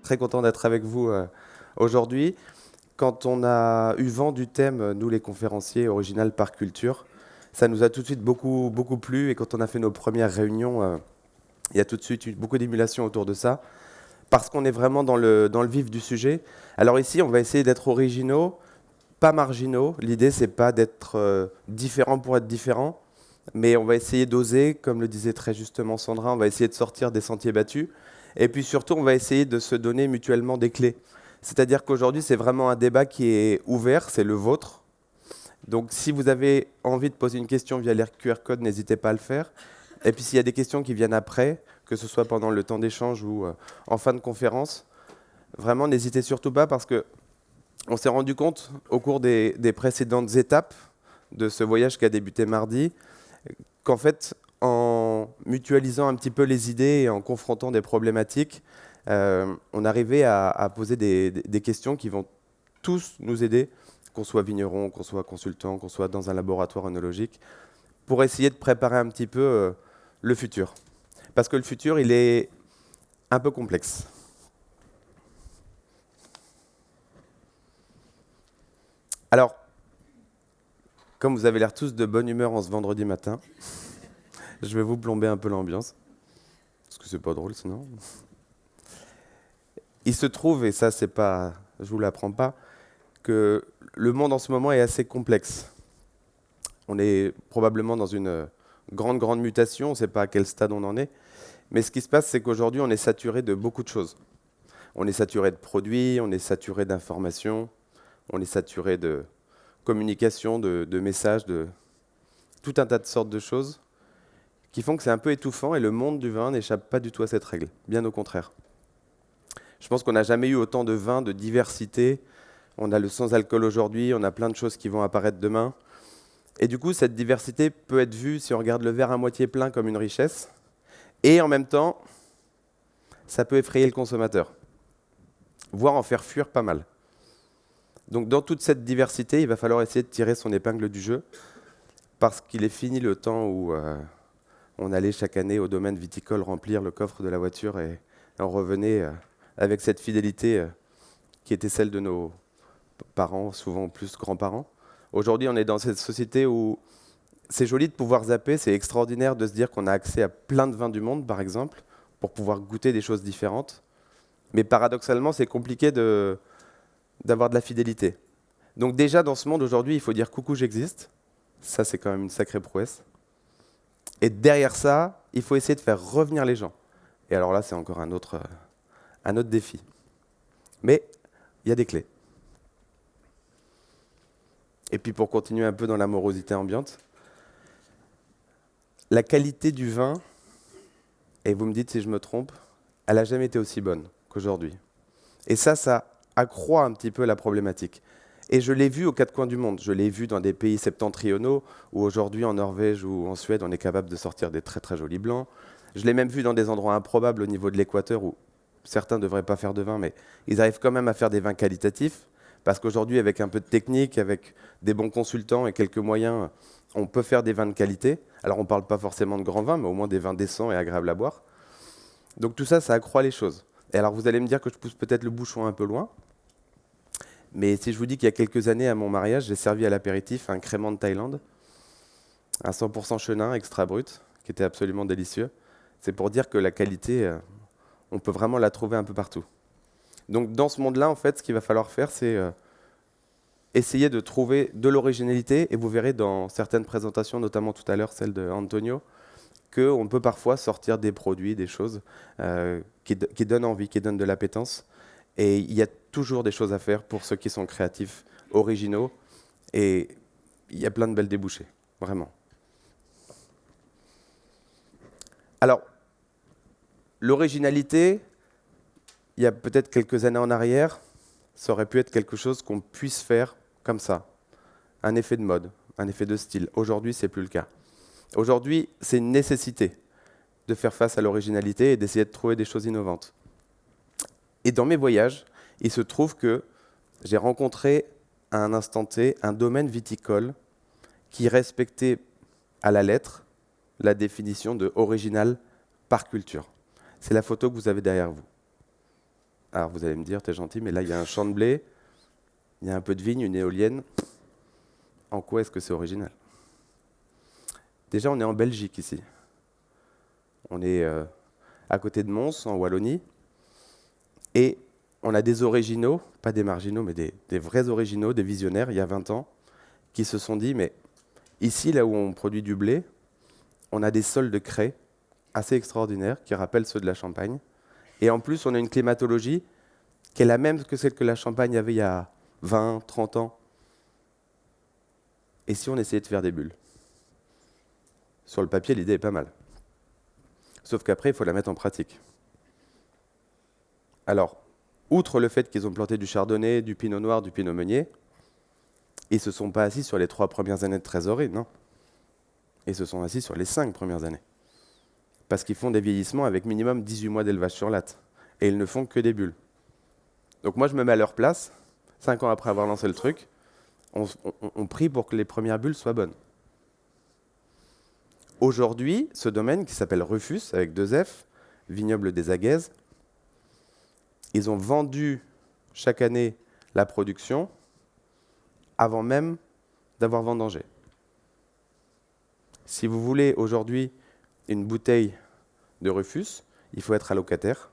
très content d'être avec vous aujourd'hui. Quand on a eu vent du thème, nous les conférenciers, original par culture, ça nous a tout de suite beaucoup plu. Et quand on a fait nos premières réunions, il y a tout de suite eu beaucoup d'émulation autour de ça, parce qu'on est vraiment dans le vif du sujet. Alors ici, on va essayer d'être originaux, pas marginaux. L'idée, c'est pas d'être différent pour être différent, mais on va essayer d'oser, comme le disait très justement Sandra, on va essayer de sortir des sentiers battus. Et puis surtout, on va essayer de se donner mutuellement des clés. C'est-à-dire qu'aujourd'hui, c'est vraiment un débat qui est ouvert, c'est le vôtre. Donc si vous avez envie de poser une question via les QR code, n'hésitez pas à le faire. Et puis s'il y a des questions qui viennent après, que ce soit pendant le temps d'échange ou en fin de conférence, vraiment n'hésitez surtout pas parce que on s'est rendu compte au cours des précédentes étapes de ce voyage qui a débuté mardi, qu'en fait, en mutualisant un petit peu les idées et en confrontant des problématiques, on arrivait à poser des questions qui vont tous nous aider, qu'on soit vigneron, qu'on soit consultant, qu'on soit dans un laboratoire œnologique, pour essayer de préparer un petit peu le futur. Parce que le futur, il est un peu complexe. Alors, comme vous avez l'air tous de bonne humeur en ce vendredi matin, je vais vous plomber un peu l'ambiance, parce que c'est pas drôle sinon. Il se trouve, et ça c'est pas, je vous l'apprends pas, que le monde en ce moment est assez complexe. On est probablement dans une grande mutation, on ne sait pas à quel stade on en est, mais ce qui se passe, c'est qu'aujourd'hui, on est saturé de beaucoup de choses. On est saturé de produits, on est saturé d'informations, on est saturé de communication, de messages, de tout un tas de sortes de choses qui font que c'est un peu étouffant et le monde du vin n'échappe pas du tout à cette règle, bien au contraire. Je pense qu'on n'a jamais eu autant de vins, de diversité. On a le sans-alcool aujourd'hui, on a plein de choses qui vont apparaître demain. Et du coup, cette diversité peut être vue, si on regarde le verre à moitié plein, comme une richesse. Et en même temps, ça peut effrayer le consommateur, voire en faire fuir pas mal. Donc dans toute cette diversité, il va falloir essayer de tirer son épingle du jeu, parce qu'il est fini le temps où on allait chaque année au domaine viticole remplir le coffre de la voiture et on revenait avec cette fidélité qui était celle de nos parents, souvent plus grands-parents. Aujourd'hui, on est dans cette société où c'est joli de pouvoir zapper, c'est extraordinaire de se dire qu'on a accès à plein de vins du monde, par exemple, pour pouvoir goûter des choses différentes. Mais paradoxalement, c'est compliqué d'avoir de la fidélité. Donc déjà, dans ce monde, aujourd'hui, il faut dire « coucou, j'existe ». Ça, c'est quand même une sacrée prouesse. Et derrière ça, il faut essayer de faire revenir les gens. Et alors là, c'est encore un autre défi. Mais il y a des clés. Et puis pour continuer un peu dans l'amorosité ambiante, la qualité du vin, et vous me dites si je me trompe, elle n'a jamais été aussi bonne qu'aujourd'hui. Et ça accroît un petit peu la problématique. Et je l'ai vu aux quatre coins du monde. Je l'ai vu dans des pays septentrionaux, où aujourd'hui en Norvège ou en Suède, on est capable de sortir des très jolis blancs. Je l'ai même vu dans des endroits improbables au niveau de l'équateur, où certains ne devraient pas faire de vin, mais ils arrivent quand même à faire des vins qualitatifs. Parce qu'aujourd'hui, avec un peu de technique, avec des bons consultants et quelques moyens, on peut faire des vins de qualité. Alors on ne parle pas forcément de grands vins, mais au moins des vins décents et agréables à boire. Donc tout ça, ça accroît les choses. Et alors vous allez me dire que je pousse peut-être le bouchon un peu loin, mais si je vous dis qu'il y a quelques années à mon mariage, j'ai servi à l'apéritif un crément de Thaïlande, un 100% chenin extra brut, qui était absolument délicieux, c'est pour dire que la qualité, on peut vraiment la trouver un peu partout. Donc dans ce monde-là, en fait, ce qu'il va falloir faire, c'est essayer de trouver de l'originalité, et vous verrez dans certaines présentations, notamment tout à l'heure celle de Antonio, qu'on peut parfois sortir des produits, des choses qui donnent envie, qui donnent de l'appétence. Et il y a toujours des choses à faire pour ceux qui sont créatifs, originaux, et il y a plein de belles débouchés, vraiment. Alors, l'originalité, il y a peut-être quelques années en arrière, ça aurait pu être quelque chose qu'on puisse faire comme ça, un effet de mode, un effet de style. Aujourd'hui, c'est plus le cas. Aujourd'hui, c'est une nécessité de faire face à l'originalité et d'essayer de trouver des choses innovantes. Et dans mes voyages, il se trouve que j'ai rencontré à un instant T un domaine viticole qui respectait à la lettre la définition de original par culture. C'est la photo que vous avez derrière vous. Alors vous allez me dire, t'es gentil, mais là il y a un champ de blé, il y a un peu de vigne, une éolienne. En quoi est-ce que c'est original? Déjà, on est en Belgique ici. On est à côté de Mons, en Wallonie. Et on a des originaux, pas des marginaux, mais des vrais originaux, des visionnaires, il y a 20 ans, qui se sont dit, mais ici, là où on produit du blé, on a des sols de craie assez extraordinaires qui rappellent ceux de la Champagne. Et en plus, on a une climatologie qui est la même que celle que la Champagne avait il y a 20, 30 ans. Et si on essayait de faire des bulles? Sur le papier, l'idée est pas mal. Sauf qu'après, il faut la mettre en pratique. Alors, outre le fait qu'ils ont planté du chardonnay, du pinot noir, du pinot meunier, ils ne se sont pas assis sur les 3 premières années de trésorerie, non. Ils se sont assis sur les 5 premières années. Parce qu'ils font des vieillissements avec minimum 18 mois d'élevage sur latte. Et ils ne font que des bulles. Donc moi, je me mets à leur place, 5 ans après avoir lancé le truc, on prie pour que les premières bulles soient bonnes. Aujourd'hui, ce domaine qui s'appelle Rufus, avec 2 F, vignoble des Aguaises, ils ont vendu chaque année la production avant même d'avoir vendangé. Si vous voulez aujourd'hui une bouteille de Rufus, il faut être allocataire.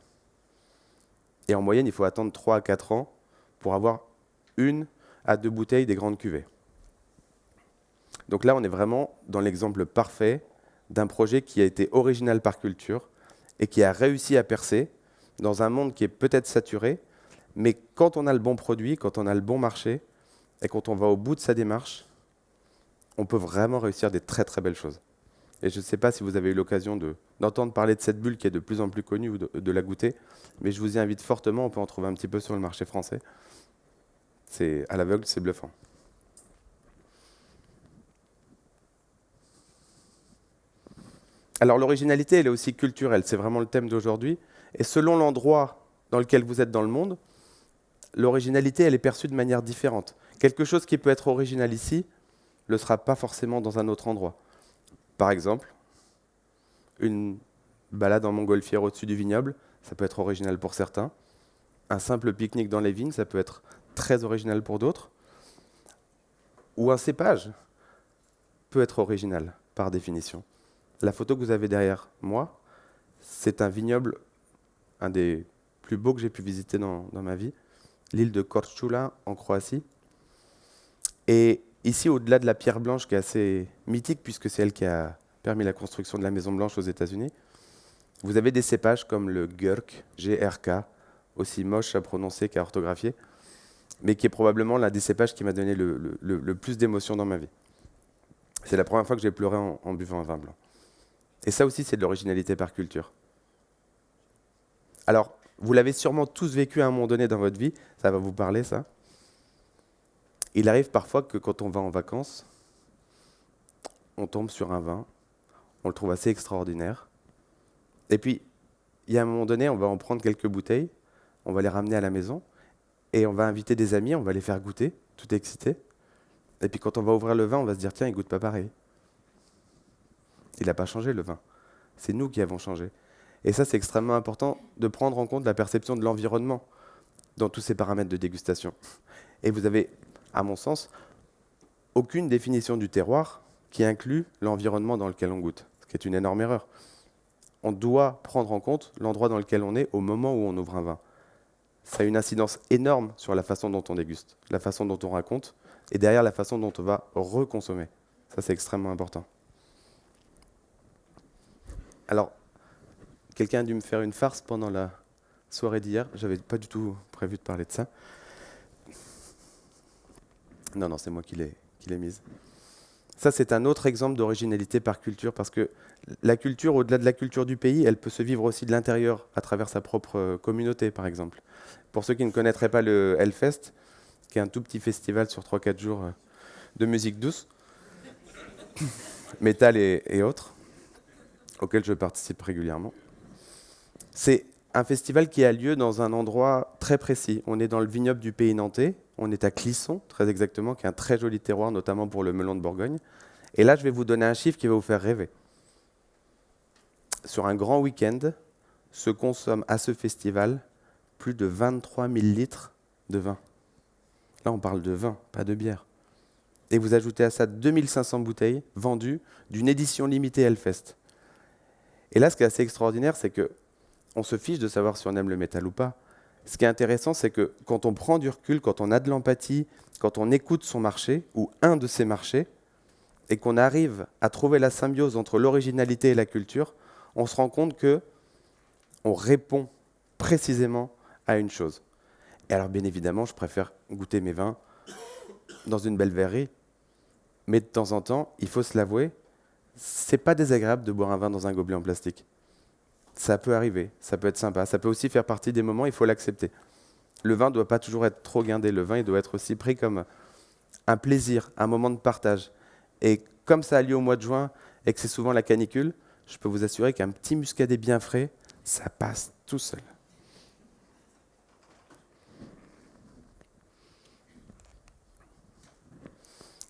Et en moyenne, il faut attendre 3 à 4 ans pour avoir 1 à 2 bouteilles des grandes cuvées. Donc là, on est vraiment dans l'exemple parfait d'un projet qui a été original par culture et qui a réussi à percer dans un monde qui est peut-être saturé, mais quand on a le bon produit, quand on a le bon marché, et quand on va au bout de sa démarche, on peut vraiment réussir des très très belles choses. Et je ne sais pas si vous avez eu l'occasion d'entendre parler de cette bulle qui est de plus en plus connue ou de la goûter, mais je vous y invite fortement, on peut en trouver un petit peu sur le marché français. C'est à l'aveugle, c'est bluffant. Alors l'originalité, elle est aussi culturelle, c'est vraiment le thème d'aujourd'hui. Et selon l'endroit dans lequel vous êtes dans le monde, l'originalité, elle est perçue de manière différente. Quelque chose qui peut être original ici ne le sera pas forcément dans un autre endroit. Par exemple, une balade en montgolfière au-dessus du vignoble, ça peut être original pour certains. Un simple pique-nique dans les vignes, ça peut être très original pour d'autres. Ou un cépage peut être original, par définition. La photo que vous avez derrière moi, c'est un vignoble, un des plus beaux que j'ai pu visiter dans ma vie, l'île de Korčula, en Croatie. Et ici, au-delà de la pierre blanche, qui est assez mythique, puisque c'est elle qui a permis la construction de la Maison Blanche aux États-Unis, vous avez des cépages comme le Gurk, G-R-K, aussi moche à prononcer qu'à orthographier, mais qui est probablement l'un des cépages qui m'a donné le plus d'émotion dans ma vie. C'est la première fois que j'ai pleuré en buvant un vin blanc. Et ça aussi, c'est de l'originalité par culture. Alors, vous l'avez sûrement tous vécu à un moment donné dans votre vie, ça va vous parler, ça. Il arrive parfois que quand on va en vacances, on tombe sur un vin, on le trouve assez extraordinaire. Et puis, il y a un moment donné, on va en prendre quelques bouteilles, on va les ramener à la maison, et on va inviter des amis, on va les faire goûter, tout excité. Et puis quand on va ouvrir le vin, on va se dire, tiens, il goûte pas pareil. Il n'a pas changé le vin. C'est nous qui avons changé. Et ça, c'est extrêmement important de prendre en compte la perception de l'environnement dans tous ces paramètres de dégustation. Et vous avez, à mon sens, aucune définition du terroir qui inclut l'environnement dans lequel on goûte, ce qui est une énorme erreur. On doit prendre en compte l'endroit dans lequel on est au moment où on ouvre un vin. Ça a une incidence énorme sur la façon dont on déguste, la façon dont on raconte, et derrière la façon dont on va reconsommer. Ça, c'est extrêmement important. Alors, quelqu'un a dû me faire une farce pendant la soirée d'hier. J'avais pas du tout prévu de parler de ça. Non, c'est moi qui l'ai mise. Ça, c'est un autre exemple d'originalité par culture, parce que la culture, au-delà de la culture du pays, elle peut se vivre aussi de l'intérieur, à travers sa propre communauté, par exemple. Pour ceux qui ne connaîtraient pas le Hellfest, qui est un tout petit festival sur 3-4 jours de musique douce, métal et autres, auquel je participe régulièrement. C'est un festival qui a lieu dans un endroit très précis. On est dans le vignoble du Pays nantais, on est à Clisson, très exactement, qui est un très joli terroir, notamment pour le melon de Bourgogne. Et là, je vais vous donner un chiffre qui va vous faire rêver. Sur un grand week-end, se consomme à ce festival plus de 23 000 litres de vin. Là, on parle de vin, pas de bière. Et vous ajoutez à ça 2500 bouteilles vendues d'une édition limitée Hellfest. Et là, ce qui est assez extraordinaire, c'est qu'on se fiche de savoir si on aime le métal ou pas. Ce qui est intéressant, c'est que quand on prend du recul, quand on a de l'empathie, quand on écoute son marché, ou un de ses marchés, et qu'on arrive à trouver la symbiose entre l'originalité et la culture, on se rend compte qu'on répond précisément à une chose. Et alors, bien évidemment, je préfère goûter mes vins dans une belle verrerie, mais de temps en temps, il faut se l'avouer, c'est pas désagréable de boire un vin dans un gobelet en plastique. Ça peut arriver, ça peut être sympa, ça peut aussi faire partie des moments, il faut l'accepter. Le vin ne doit pas toujours être trop guindé, le vin il doit être aussi pris comme un plaisir, un moment de partage. Et comme ça a lieu au mois de juin et que c'est souvent la canicule, je peux vous assurer qu'un petit muscadet bien frais, ça passe tout seul.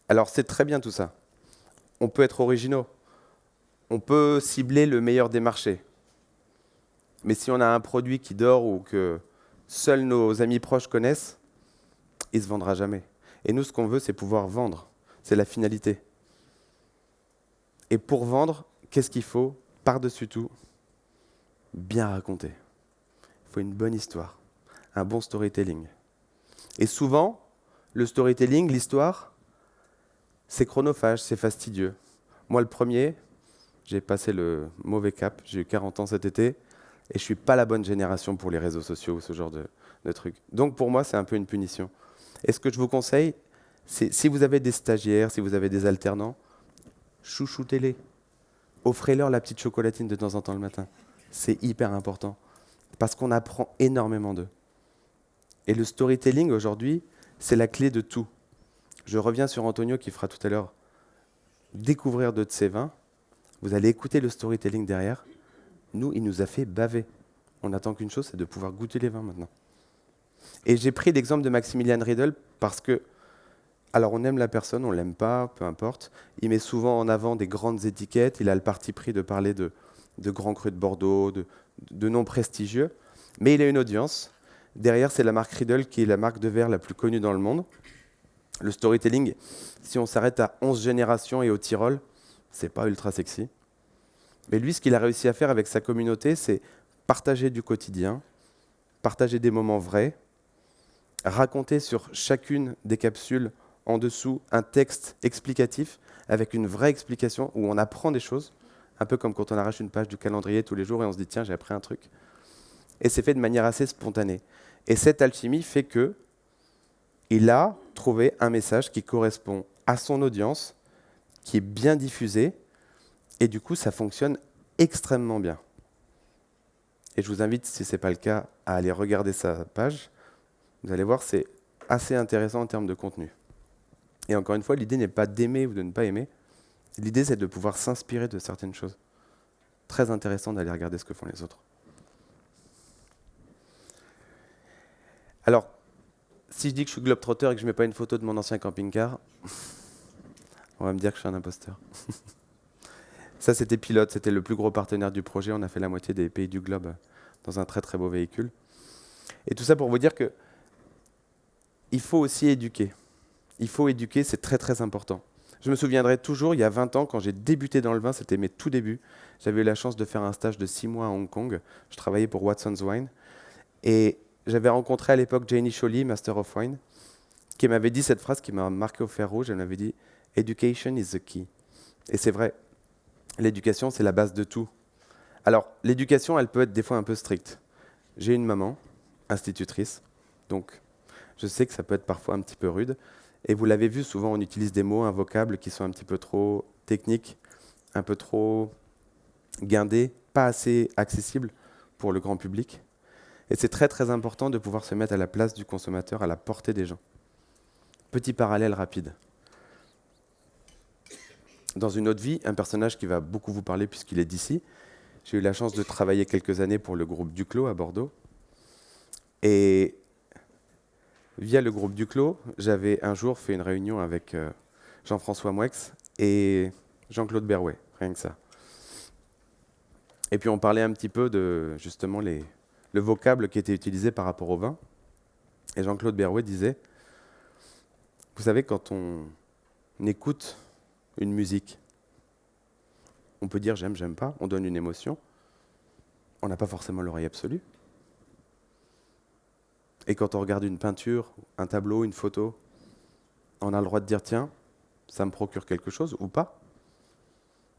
Alors c'est très bien tout ça. On peut être originaux. On peut cibler le meilleur des marchés. Mais si on a un produit qui dort ou que seuls nos amis proches connaissent, il ne se vendra jamais. Et nous, ce qu'on veut, c'est pouvoir vendre. C'est la finalité. Et pour vendre, qu'est-ce qu'il faut? Par-dessus tout, bien raconter. Il faut une bonne histoire, un bon storytelling. Et souvent, le storytelling, l'histoire, c'est chronophage, c'est fastidieux. Moi, le premier, j'ai passé le mauvais cap, j'ai eu 40 ans cet été, et je ne suis pas la bonne génération pour les réseaux sociaux ou ce genre de trucs. Donc pour moi, c'est un peu une punition. Et ce que je vous conseille, c'est si vous avez des stagiaires, si vous avez des alternants, chouchoutez-les. Offrez-leur la petite chocolatine de temps en temps le matin. C'est hyper important, parce qu'on apprend énormément d'eux. Et le storytelling, aujourd'hui, c'est la clé de tout. Je reviens sur Antonio qui fera tout à l'heure découvrir de ses vins. Vous allez écouter le storytelling derrière. Nous, il nous a fait baver. On n'attend qu'une chose, c'est de pouvoir goûter les vins maintenant. Et j'ai pris l'exemple de Maximilian Riedel parce que, alors on aime la personne, on ne l'aime pas, peu importe. Il met souvent en avant des grandes étiquettes. Il a le parti pris de parler de grands crus de Bordeaux, de noms prestigieux. Mais il a une audience. Derrière, c'est la marque Riedel qui est la marque de verre la plus connue dans le monde. Le storytelling, si on s'arrête à 11 générations et au Tyrol, c'est pas ultra sexy. Mais lui, ce qu'il a réussi à faire avec sa communauté, c'est partager du quotidien, partager des moments vrais, raconter sur chacune des capsules en dessous un texte explicatif avec une vraie explication où on apprend des choses, un peu comme quand on arrache une page du calendrier tous les jours et on se dit tiens, j'ai appris un truc. Et c'est fait de manière assez spontanée. Et cette alchimie fait que il a trouvé un message qui correspond à son audience, qui est bien diffusé, et du coup, ça fonctionne extrêmement bien. Et je vous invite, si ce n'est pas le cas, à aller regarder sa page. Vous allez voir, c'est assez intéressant en termes de contenu. Et encore une fois, l'idée n'est pas d'aimer ou de ne pas aimer. L'idée, c'est de pouvoir s'inspirer de certaines choses. Très intéressant d'aller regarder ce que font les autres. Alors, si je dis que je suis globetrotter et que je ne mets pas une photo de mon ancien camping-car, on va me dire que je suis un imposteur. Ça, c'était Pilote, c'était le plus gros partenaire du projet. On a fait la moitié des pays du globe dans un très très beau véhicule. Et tout ça pour vous dire que il faut aussi éduquer. Il faut éduquer, c'est très très important. Je me souviendrai toujours, il y a 20 ans, quand j'ai débuté dans le vin, c'était mes tout débuts. J'avais eu la chance de faire un stage de 6 mois à Hong Kong. Je travaillais pour Watson's Wine. Et j'avais rencontré à l'époque Janie Sholly, Master of Wine, qui m'avait dit cette phrase qui m'a marqué au fer rouge. Elle m'avait dit « Education is the key ». Et c'est vrai, l'éducation, c'est la base de tout. Alors, l'éducation, elle peut être des fois un peu stricte. J'ai une maman, institutrice, donc je sais que ça peut être parfois un petit peu rude. Et vous l'avez vu, souvent on utilise des mots, un vocable qui sont un petit peu trop techniques, un peu trop guindés, pas assez accessibles pour le grand public. Et c'est très très important de pouvoir se mettre à la place du consommateur, à la portée des gens. Petit parallèle rapide. Dans une autre vie, un personnage qui va beaucoup vous parler puisqu'il est d'ici, j'ai eu la chance de travailler quelques années pour le groupe Duclos à Bordeaux. Et via le groupe Duclos, j'avais un jour fait une réunion avec Jean-François Moueix et Jean-Claude Berrouet, rien que ça. Et puis on parlait un petit peu de justement les le vocable qui était utilisé par rapport au vin. Et Jean-Claude Berrouet disait, vous savez, quand on écoute une musique, on peut dire j'aime, j'aime pas, on donne une émotion, on n'a pas forcément l'oreille absolue. Et quand on regarde une peinture, un tableau, une photo, on a le droit de dire tiens, ça me procure quelque chose ou pas.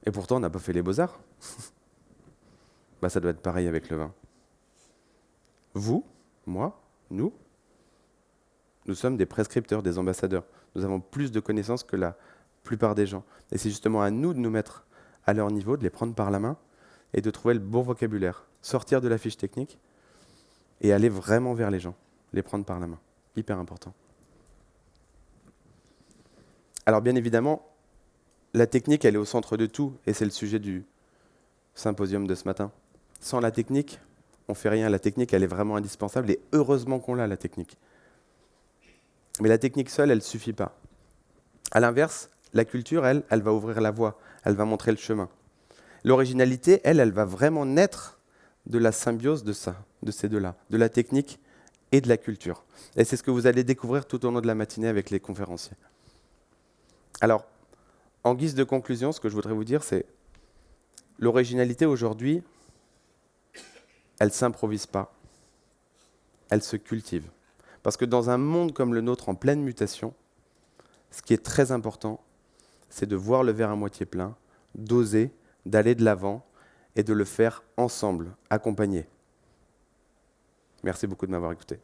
Et pourtant, on n'a pas fait les beaux-arts. Bah, ça doit être pareil avec le vin. Vous, moi, nous sommes des prescripteurs, des ambassadeurs. Nous avons plus de connaissances que la plupart des gens. Et c'est justement à nous de nous mettre à leur niveau, de les prendre par la main et de trouver le bon vocabulaire. Sortir de la fiche technique et aller vraiment vers les gens. Les prendre par la main. Hyper important. Alors bien évidemment, la technique, elle est au centre de tout, et c'est le sujet du symposium de ce matin. Sans la technique, on ne fait rien. La technique, elle est vraiment indispensable, et heureusement qu'on l'a, la technique. Mais la technique seule, elle ne suffit pas. À l'inverse, la culture, elle va ouvrir la voie, elle va montrer le chemin. L'originalité, elle va vraiment naître de la symbiose de ça, de ces deux-là, de la technique et de la culture. Et c'est ce que vous allez découvrir tout au long de la matinée avec les conférenciers. Alors, en guise de conclusion, ce que je voudrais vous dire, c'est l'originalité aujourd'hui, elle ne s'improvise pas, elle se cultive. Parce que dans un monde comme le nôtre en pleine mutation, ce qui est très important, c'est de voir le verre à moitié plein, d'oser, d'aller de l'avant et de le faire ensemble, accompagnés. Merci beaucoup de m'avoir écouté.